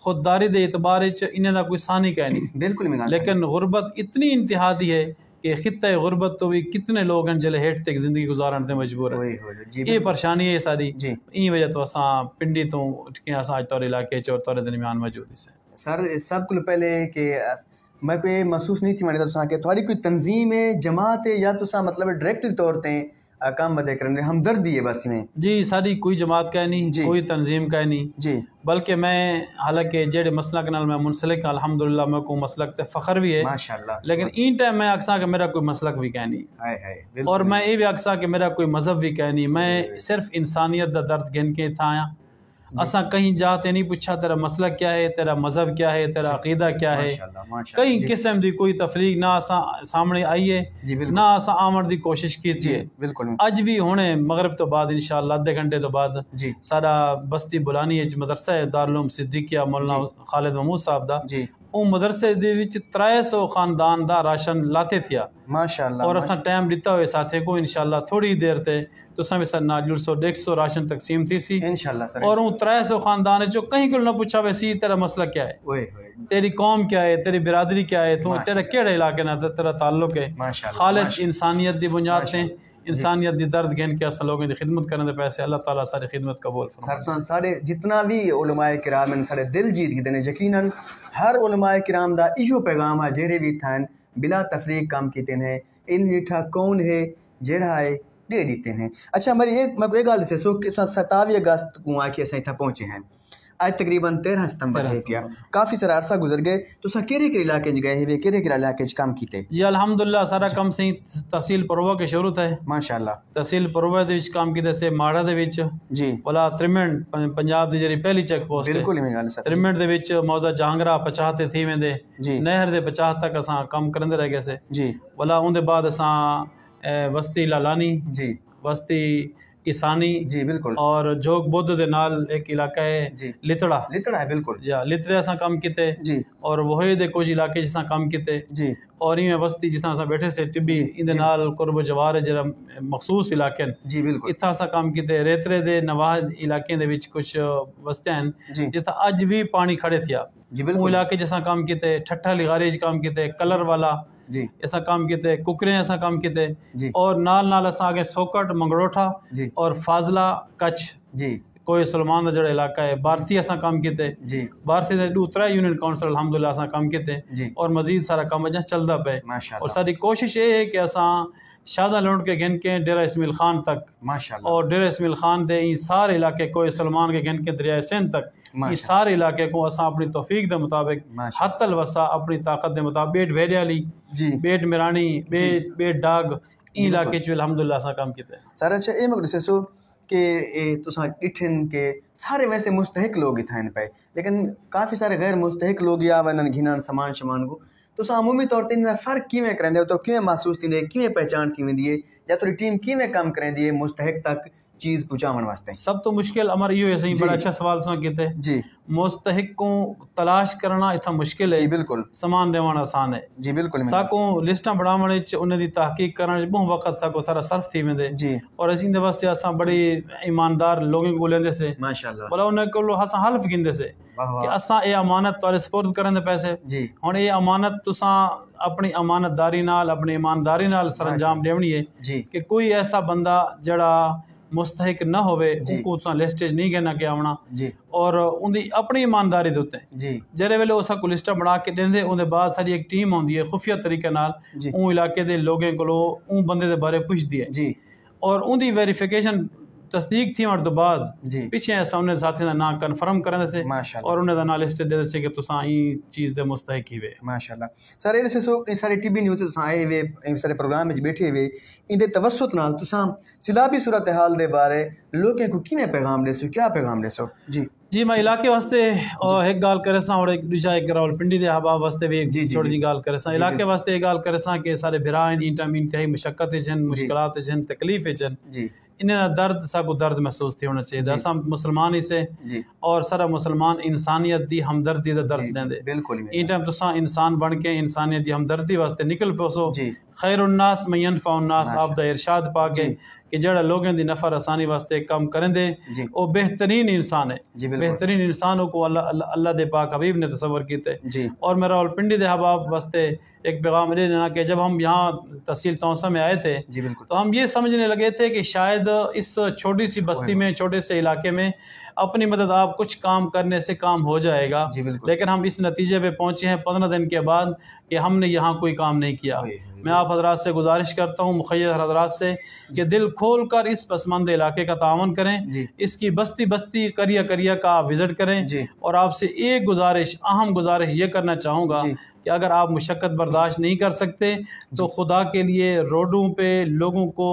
خودداری دے اعتبار انہیں دا کوئی ثانی کہہ نہیں بالکل لیکن غربت اتنی انتہا دی ہے کہ خطہ غربت تو بھی کتنے لوگ ہیں جلے ہیٹ تک زندگی گزارن تے مجبور ہیں. یہ پریشانی ہے ساری این وجہ تو اساں پنڈی تو اٹھ کے اساں اج تور علاقے چ اور تور درمیان موجود ہیں. سر سب کو پہلے کہ میں کوئی محسوس نہیں تھی مانے تساں کہ تھوڑی کوئی تنظیم ہے جماعت ہے یا تساں مطلب ڈائریکٹ طور تے کام بدے کرنے ہمدردی ہے بس میں جی ساری کوئی جماعت کا نہیں کوئی تنظیم کا نہیں جی بلکہ میں حالانکہ جڑے مسلک نال میں منسلک الحمدللہ میں کو مسلک تے فخر بھی ہے ماشاءاللہ لیکن این ٹائم میں اکساں کہ میرا کوئی مسلک بھی کہہ نہیں اور میں یہ بھی اکساں کہ میرا کوئی مذہب بھی کہہ نہیں میں صرف انسانیت دا درد گن کے تھا آیا اساں کہیں جاتے نہیں پوچھا تیرا مسلک کیا ہے تیرا مذہب کیا ہے تیرا عقیدہ کیا ہے کئی قسم دی کوئی تفریق نہ اساں سامنے آئی ہے نہ اساں آمن دی کوشش کی تھی اج بھی ہونے مغرب تو بعد انشاءاللہ آدھے گھنٹے تو بعد سارا بستی بلانی ہے مدرسہ دارالعلوم صدیقیہ مولانا خالد محمود صاحب دا او مدرسے دے وچ 300 خاندان دا راشن لاتے تھیا ماشاءاللہ اور اساں ٹائم دیتا ہوئے ساتھے کو انشاءاللہ تھوڑی دیر تے تو سمے سر ناجور 100 راشن تقسیم تھی سی انشاءاللہ سر اور ان 300 خاندان جو کہیں کو نہ پوچھا ویسی تیرا مسئلہ کیا ہے تیری قوم کیا ہے تیری برادری کیا ہے تو تیرا کیڑے علاقے نہ تیرا تعلق ہے خالص انسانیت دی بنیاد سے انسانیت دی درد گن کے اصل لوگوں دی خدمت کرنے دے پیسے اللہ تعالیٰ ساری خدمت قبول فرمائے. سر سارے جتنا بھی علماء کرام ہیں سارے دل جیت گئے ہیں یقیناً ہر علماء کرام دا ایجو پیغام ہے جہرے بھی تھان بلا تفریق کام کیتے ہیں ان میٹھا کون ہے جہرا ہے دے دیتے ہیں. اچھا میں کوئی ایک گل سے سو 27 اگست کو آ کے اسیں پہنچے ہیں آج تقریباً 13 ستمبر ہے کیا کافی سارا عرصہ گزر گئے تو سر کیرے علاقے گئے ہوئے کیرے علاقے کام کیتے؟ جی الحمدللہ سارا کام سے تحصیل پروہ کے شروع ہے ماشاءاللہ تحصیل پروہ دے وچ کام کیتے سے ماڑا دے وچ جی ولا ترمنڈ پنجاب دی جڑی پہلی چیک پوسٹ ہے بالکل میں گل سر ترمنڈ دے وچ موضع جہانگرہ 50 تے تھی ویندے نہر دے 50 تک اساں کام کرندے رہ گئے سے جی ولا اون دے بعد اساں وستی لالانی جی وستی کسانی جی بالکل اور جوگ بدھ دے نال ایک علاقہ ہے جی لتڑا ہے بالکل جی لتڑے اساں کام کیتے جی اور وہی دے کچھ علاقے جساں کام کیتے جی اور این وسطی جساں اساں بیٹھے سے ٹبی ان دے نال قرب جوار جڑا مخصوص علاقے جی بالکل اتھا اساں کام کیتے ریترے دے نواح علاقے دے وچ کچھ وستے ہیں جتھا اج بھی پانی کھڑے تھیا جی بالکل علاقے جساں کام کیتے ٹھٹھا لغاری کام کیتے کلر والا جی ایسا کام کیتے ککریں ایسا کام کیتے جی اور نال اساں آگے سوکٹ منگڑوٹھا جی اور فاضلہ کچھ جی کوئی سلمان دا جڑا علاقہ ہے بھارتی اساں کام کیتے جی بھارتی دے 2-3 یونین کونسل الحمدللہ اساں کام کیتے جی اور مزید سارا کام اجا چلدا پے اور ساری کوشش یہ ہے کہ اساں شادہ لونڈ کے گھن کے ڈیرہ اسماعیل خان تک ماشاءاللہ اور ڈیرہ اسماعیل خان دے یہ سارے علاقے کوئی سلمان کے گھن کے دریائے سندھ تک یہ سارے علاقے کو اساں اپنی توفیق دے مطابق حتی الوسع اپنی طاقت دے مطابق بیٹ بھیڑیالی جی بیٹ میرانی بیٹ ڈاگ این علاقے چ الحمدللہ اساں کام کیتے سر. اچھا اے مگر سو کہ تساں ڈٹھن کے سارے ویسے مستحق لوگ ہی تھائن پے لیکن کافی سارے غیر مستحق لوگ یا وندن گھنن سامان شمان کو تو عمومی طور تے فرق کیویں کرندے ہو تو کیویں محسوس تھیندے کیویں پہچان تھی ویندی ہے یا تھوڑی ٹیم کیویں کام کریندی ہے مستحق تک چیز پہنچاون واسطے؟ سب تو مشکل ہمارا یہ ہے بڑا اچھا سوال سن کیتے جی مستحق کو تلاش کرنا اتنا مشکل ہے جی بالکل سامان دیوان آسان ہے جی بالکل ساکو لسٹاں بڑھاون وچ انہاں دی تحقیق کرن بہت وقت ساکو سارا صرف تھی ویندے جی اور اسی دے واسطے اساں بڑی ایماندار لوگوں کو لیندے سے ماشاءاللہ بلا انہاں کو اساں حلف گیندے سے کہ اساں اے امانت تواڈے سپرد کرن دے پیسے جی ہن اے امانت تساں اپنی امانت داری نال اپنی ایمانداری نال سر انجام دیونی ہے جی کہ کوئی ایسا بندہ جڑا مستحق نہ ہوئے ان کو تساں لسٹیج نہیں گنا کہ آونا جی اور ان دی اپنی ایمانداری دے اوتے جی جڑے ویلے اساں کو لسٹاں بنا کے دیندے اون دے بعد ساری ایک ٹیم ہوندی ہے خفیہ طریقے نال اون علاقے دے لوگوں کولو اون بندے دے بارے پوچھدی ہے جی اور اون دی ویریفیکیشن تصدیق تھی اور تو بعد پیچھے ایسا انہیں ساتھی دا نام کنفرم کرنے سے اور انہیں دا نام لسٹ دے سے کہ تساں این چیز دے مستحق ہی وے ماشاءاللہ. سر ایسے سو سارے ٹی بی نیوز تساں آئے ہوئے سارے پروگرام وچ بیٹھے ہوئے ان دے توسط نال تساں سیلابی صورتحال دے بارے لوگوں کو کیویں پیغام دے سو کیا پیغام دے سو؟ جی میں علاقے واسطے ایک گال کرے ساں اور ایک دوسرا ایک راولپنڈی دے احباب واسطے بھی ایک چھوٹی جی گال کرے ساں علاقے واسطے ایک گال کرے ساں کہ سارے بھرائیں انتہائی مشقت ہیں مشکلات ہیں تکلیف ہیں جی انہیں درد سا کو درد محسوس تھی ہونا چاہیے ایسا مسلمان ہی سے اور سارا مسلمان انسانیت دی ہمدردی دا درس دیں دے بالکل این ٹائم تساں انسان بن کے انسانیت دی ہمدردی واسطے نکل پوسو خیر الناس من ينفع الناس آپ دا ارشاد پاک ہے کہ جڑا لوگوں دی نفر آسانی واسطے کام کریں دے وہ بہترین انسان ہے. بہترین انسانوں کو اللہ دے پاک حبیب نے تصور کیتے. اور میں راولپنڈی دے احباب واسطے ایک پیغام لینا کہ جب ہم یہاں تحصیل توسہ میں آئے تھے تو ہم یہ سمجھنے لگے تھے کہ شاید اس چھوٹی سی بستی میں چھوٹے سے علاقے میں اپنی مدد آپ کچھ کام کرنے سے کام ہو جائے گا. لیکن ہم اس نتیجے پہ پہنچے ہیں 15 دن کے بعد کہ ہم نے یہاں کوئی کام نہیں کیا. میں آپ حضرات سے گزارش کرتا ہوں مخیر حضرات سے کہ دل کھول کر اس پسماندہ علاقے کا تعاون کریں. اس کی بستی بستی کریا کا آپ وزٹ کریں. اور آپ سے ایک گزارش اہم گزارش یہ کرنا چاہوں گا کہ اگر آپ مشقت برداشت نہیں کر سکتے تو خدا کے لیے روڈوں پہ لوگوں کو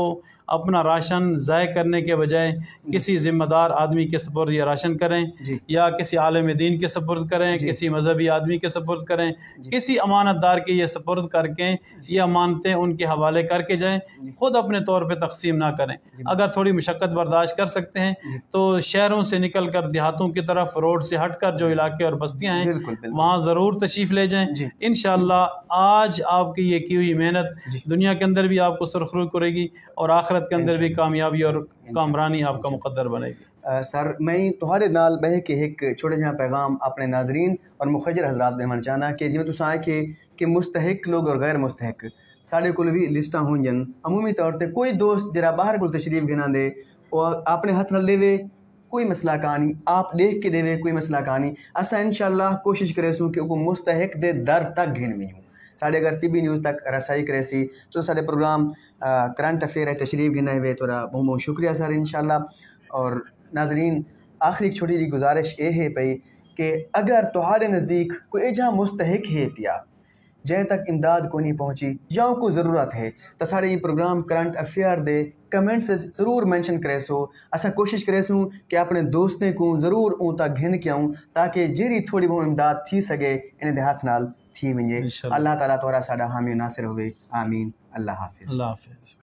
اپنا راشن ضائع کرنے کے بجائے کسی ذمہ دار آدمی کے سپرد یہ راشن کریں یا کسی عالم دین کے سپرد کریں, کسی مذہبی آدمی کے سپرد کریں, کسی امانت دار کے یہ سپرد کر کے یہ امانتیں ان کے حوالے کر کے جائیں, خود اپنے طور پہ تقسیم نہ کریں. اگر تھوڑی مشقت برداشت کر سکتے ہیں تو شہروں سے نکل کر دیہاتوں کی طرف روڈ سے ہٹ کر جو علاقے اور بستیاں ہیں وہاں ضرور تشریف لے جائیں. انشاءاللہ آج آپ کی یہ کی ہوئی محنت دنیا کے اندر بھی آپ کو سرخرو کرے گی اور آخرت کے اندر بھی کامیابی اور کامرانی آپ کا مقدر بنے گی. سر میں تہاڈے نال بہ کے ایک چھوٹا جہا پیغام اپنے ناظرین اور مخجر حضرات دینا چاہنا کہ جی تساں آئے کہ مستحق لوگ اور غیر مستحق ساڈے کول بھی لسٹاں ہون جن. عمومی طور تے کوئی دوست جرا باہر کو تشریف گنا دے اور اپنے ہاتھ نال لے کوئی مسئلہ کہانی آپ دیکھ کے دے کوئی مسئلہ کہانی اساں انشاءاللہ کوشش کرے سوں کہ وہ مستحق دے در تک گھن میں ہوں. ساڑھے اگر طبی نیوز تک رسائی کرے سی تو ساڑھے پروگرام کرنٹ افیئر ہے تشریف گنا ہوئے تو بہت بہت شکریہ سر انشاءاللہ. اور ناظرین آخری ایک چھوٹی جی گزارش یہ ہے پئی کہ اگر تہاڈے نزدیک کوئی ایجا مستحق ہے پیا جہاں تک امداد کو نہیں پہنچی یا کو ضرورت ہے تو ساڑھے یہ پروگرام کرنٹ افیئر دے کمنٹس ضرور مینشن کرے سو. اساں کوشش کرے سوں کہ اپنے دوستیں کو ضرور اون تک گھن کے آؤں تاکہ جیری تھوڑی بہت امداد تھی سگے ان دے ہاتھ نال تھی ونجے. اللہ تعالیٰ تورا ساڈا حامی ناصر ہوئے. آمین. اللہ حافظ. اللہ حافظ.